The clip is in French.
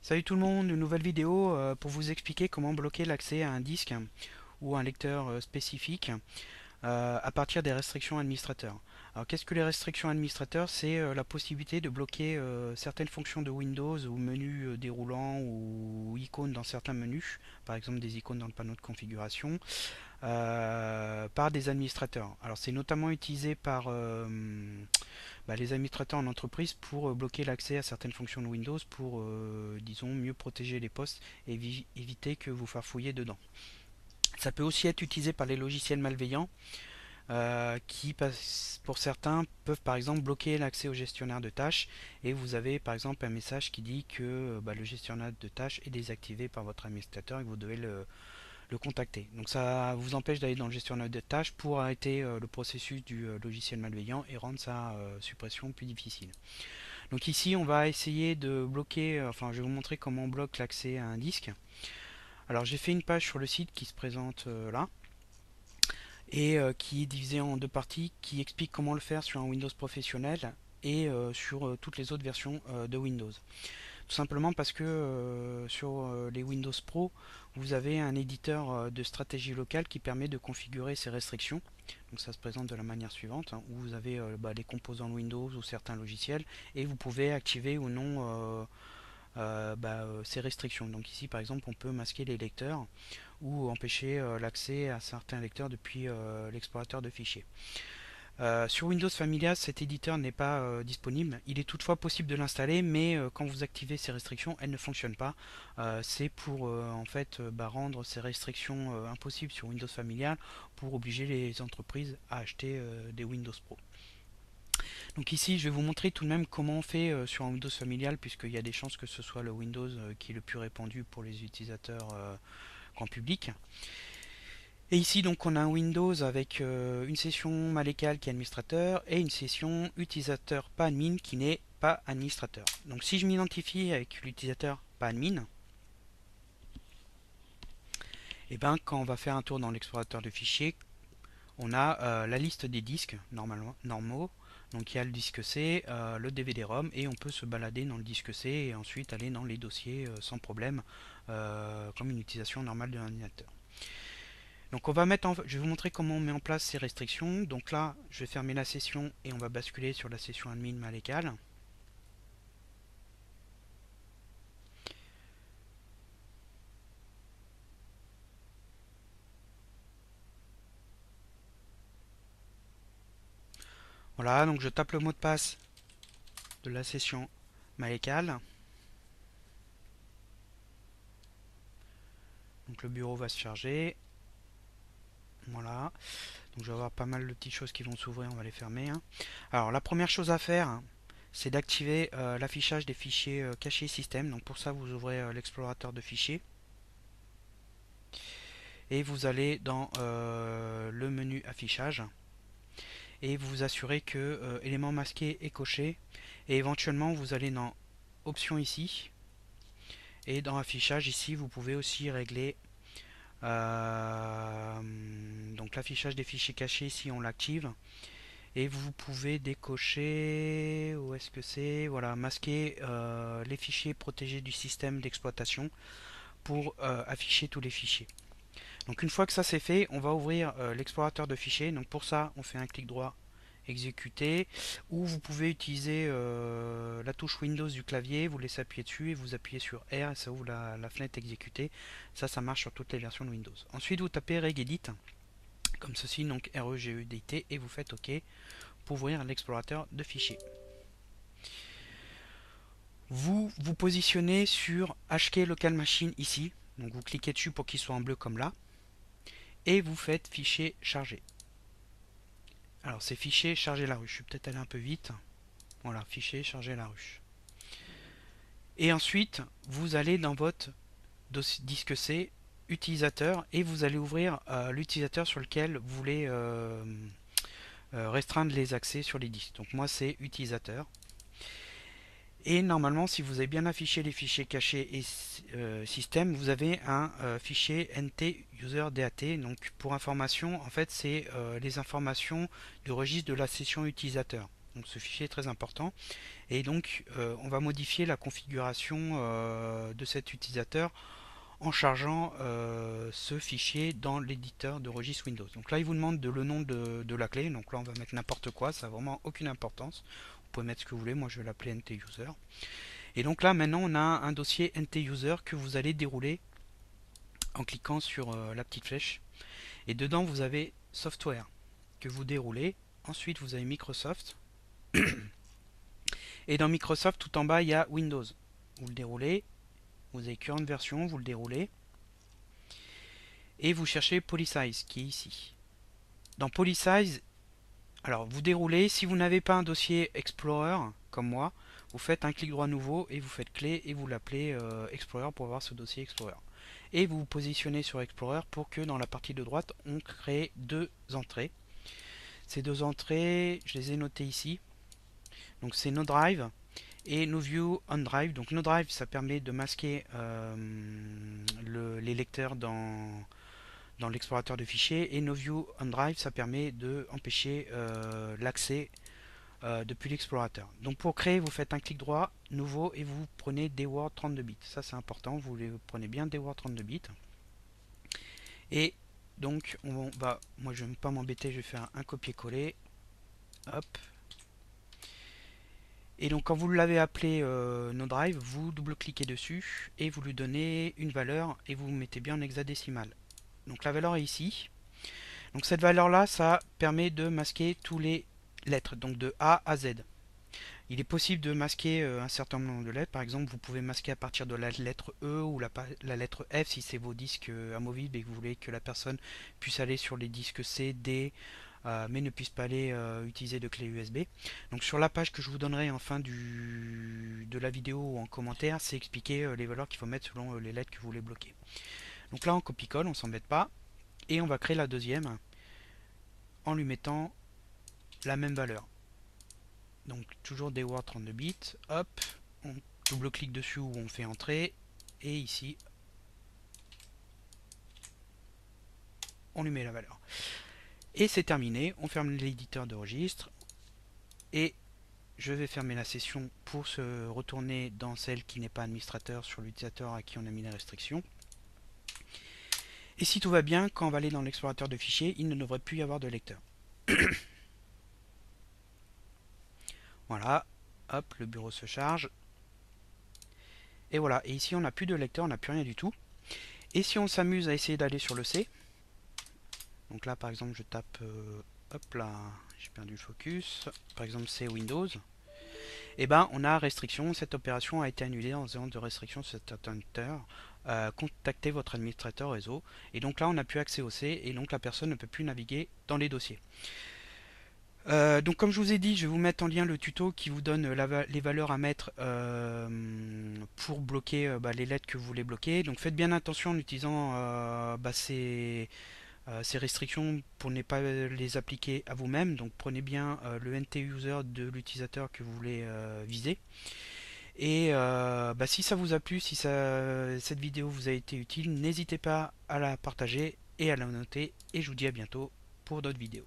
Salut tout le monde, une nouvelle vidéo pour vous expliquer comment bloquer l'accès à un disque ou un lecteur spécifique à partir des restrictions administrateurs. Alors qu'est-ce que les restrictions administrateurs? C'est la possibilité de bloquer certaines fonctions de Windows ou menus déroulants ou icônes dans certains menus, par exemple des icônes dans le panneau de configuration, par des administrateurs. Alors c'est notamment utilisé par les administrateurs en entreprise pour bloquer l'accès à certaines fonctions de Windows pour, disons, mieux protéger les postes et éviter que vous farfouillez dedans. Ça peut aussi être utilisé par les logiciels malveillants qui, pour certains, peuvent par exemple bloquer l'accès au gestionnaire de tâches et vous avez par exemple un message qui dit que le gestionnaire de tâches est désactivé par votre administrateur et que vous devez le contacter. Donc ça vous empêche d'aller dans le gestionnaire de tâches pour arrêter le processus du logiciel malveillant et rendre sa suppression plus difficile. Donc ici on va essayer de bloquer, enfin je vais vous montrer comment on bloque l'accès à un disque. Alors j'ai fait une page sur le site qui se présente là et qui est divisée en deux parties qui explique comment le faire sur un Windows professionnel et sur toutes les autres versions de Windows. Tout simplement parce que sur les Windows Pro, vous avez un éditeur de stratégie locale qui permet de configurer ces restrictions. Donc ça se présente de la manière suivante, hein, où vous avez les composants de Windows ou certains logiciels et vous pouvez activer ou non ces restrictions. Donc ici par exemple on peut masquer les lecteurs ou empêcher l'accès à certains lecteurs depuis l'explorateur de fichiers. Sur Windows Familia, cet éditeur n'est pas disponible. Il est toutefois possible de l'installer, mais quand vous activez ces restrictions, elles ne fonctionnent pas. C'est pour en fait rendre ces restrictions impossibles sur Windows Familial pour obliger les entreprises à acheter des Windows Pro. Donc ici, je vais vous montrer tout de même comment on fait sur un Windows Familial, puisqu'il y a des chances que ce soit le Windows qui est le plus répandu pour les utilisateurs grand public. Et ici donc on a un Windows avec une session Malécal qui est administrateur et une session utilisateur pas admin qui n'est pas administrateur. Donc si je m'identifie avec l'utilisateur pas admin, et ben quand on va faire un tour dans l'explorateur de fichiers, on a la liste des disques normaux. Donc il y a le disque C, le DVD-ROM et on peut se balader dans le disque C et ensuite aller dans les dossiers sans problème comme une utilisation normale de l'ordinateur. Donc je vais vous montrer comment on met en place ces restrictions. Donc là, je vais fermer la session et on va basculer sur la session admin Malécal. Voilà, donc je tape le mot de passe de la session Malécal. Donc le bureau va se charger. Voilà. Donc je vais avoir pas mal de petites choses qui vont s'ouvrir, on va les fermer. Alors la première chose à faire, c'est d'activer l'affichage des fichiers cachés système. Donc pour ça, vous ouvrez l'explorateur de fichiers. Et vous allez dans le menu affichage. Et vous vous assurez que élément masqué est coché. Et éventuellement, vous allez dans options ici. Et dans affichage ici, vous pouvez aussi régler donc l'affichage des fichiers cachés. Ici, on l'active. Et vous pouvez décocher, où est-ce que c'est? Voilà, masquer les fichiers protégés du système d'exploitation pour afficher tous les fichiers. Donc une fois que ça c'est fait, on va ouvrir l'explorateur de fichiers. Donc pour ça, on fait un clic droit, exécuter, ou vous pouvez utiliser la touche Windows du clavier, vous laissez appuyer dessus et vous appuyez sur R et ça ouvre la fenêtre exécuter. Ça marche sur toutes les versions de Windows. Ensuite, vous tapez regedit, comme ceci, donc regedit, et vous faites OK pour ouvrir l'explorateur de fichiers. Vous vous positionnez sur HK Local Machine ici, donc vous cliquez dessus pour qu'il soit en bleu comme là, et vous faites fichier chargé. Alors c'est fichier charger la ruche, je suis peut-être allé un peu vite. Voilà, fichier charger la ruche. Et ensuite, vous allez dans votre disque C, utilisateur, et vous allez ouvrir l'utilisateur sur lequel vous voulez restreindre les accès sur les disques. Donc moi c'est utilisateur. Et normalement, si vous avez bien affiché les fichiers cachés et système, vous avez un fichier nt user dat. Donc pour information, en fait, c'est les informations du registre de la session utilisateur. Donc ce fichier est très important. Et donc on va modifier la configuration de cet utilisateur en chargeant ce fichier dans l'éditeur de registre Windows. Donc là il vous demande le nom de la clé. Donc là on va mettre n'importe quoi, ça n'a vraiment aucune importance. Vous pouvez mettre ce que vous voulez, moi je vais l'appeler NT-User. Et donc là maintenant on a un dossier NT-User que vous allez dérouler en cliquant sur la petite flèche. Et dedans vous avez Software que vous déroulez. Ensuite vous avez Microsoft. Et dans Microsoft, tout en bas, il y a Windows. Vous le déroulez. Vous avez Current Version, vous le déroulez. Et vous cherchez Polysize, qui est ici. Dans Polysize, alors vous déroulez. Si vous n'avez pas un dossier Explorer, comme moi, vous faites un clic droit nouveau et vous faites clé et vous l'appelez Explorer pour avoir ce dossier Explorer. Et vous vous positionnez sur Explorer pour que dans la partie de droite, on crée deux entrées. Ces deux entrées, je les ai notées ici. Donc c'est No Drive et No View on Drive. Donc No Drive, ça permet de masquer les lecteurs dans l'explorateur de fichiers, et No View on Drive, ça permet d'empêcher l'accès depuis l'explorateur. Donc pour créer, vous faites un clic droit, nouveau, et vous prenez DWORD 32 bits. Ça c'est important, vous prenez bien DWORD 32 bits. Et donc on va, moi je ne vais pas m'embêter, je vais faire un copier-coller. Hop. Et donc quand vous l'avez appelé NoDrive, vous double-cliquez dessus et vous lui donnez une valeur et vous mettez bien en hexadécimal. Donc la valeur est ici. Donc cette valeur-là, ça permet de masquer tous les lettres, donc de A à Z. Il est possible de masquer un certain nombre de lettres. Par exemple, vous pouvez masquer à partir de la lettre E ou la lettre F si c'est vos disques amovibles et que vous voulez que la personne puisse aller sur les disques C, D, mais ne puisse pas aller utiliser de clé USB. Donc sur la page que je vous donnerai en fin de la vidéo ou en commentaire, c'est expliqué les valeurs qu'il faut mettre selon les lettres que vous voulez bloquer. Donc là on copie-colle, on s'embête pas, et on va créer la deuxième en lui mettant la même valeur. Donc toujours des Word 32 bits, hop, on double-clique dessus où on fait entrer, et ici on lui met la valeur. Et c'est terminé, on ferme l'éditeur de registre, et je vais fermer la session pour se retourner dans celle qui n'est pas administrateur sur l'utilisateur à qui on a mis les restrictions. Et si tout va bien, quand on va aller dans l'explorateur de fichiers, il ne devrait plus y avoir de lecteur. Voilà, hop, le bureau se charge. Et voilà, et ici on n'a plus de lecteur, on n'a plus rien du tout. Et si on s'amuse à essayer d'aller sur le C, donc là par exemple je tape, hop là, j'ai perdu le focus, par exemple C Windows, et ben on a restriction, cette opération a été annulée en faisant de restriction sur cet ordinateur, contactez votre administrateur réseau, et donc là on n'a plus accès au C, et donc la personne ne peut plus naviguer dans les dossiers. Donc comme je vous ai dit, je vais vous mettre en lien le tuto qui vous donne les valeurs à mettre pour bloquer les lettres que vous voulez bloquer. Donc faites bien attention en utilisant ces restrictions pour ne pas les appliquer à vous-même. Donc prenez bien le NT-User de l'utilisateur que vous voulez viser. Et si ça vous a plu, si cette vidéo vous a été utile, n'hésitez pas à la partager et à la noter. Et je vous dis à bientôt pour d'autres vidéos.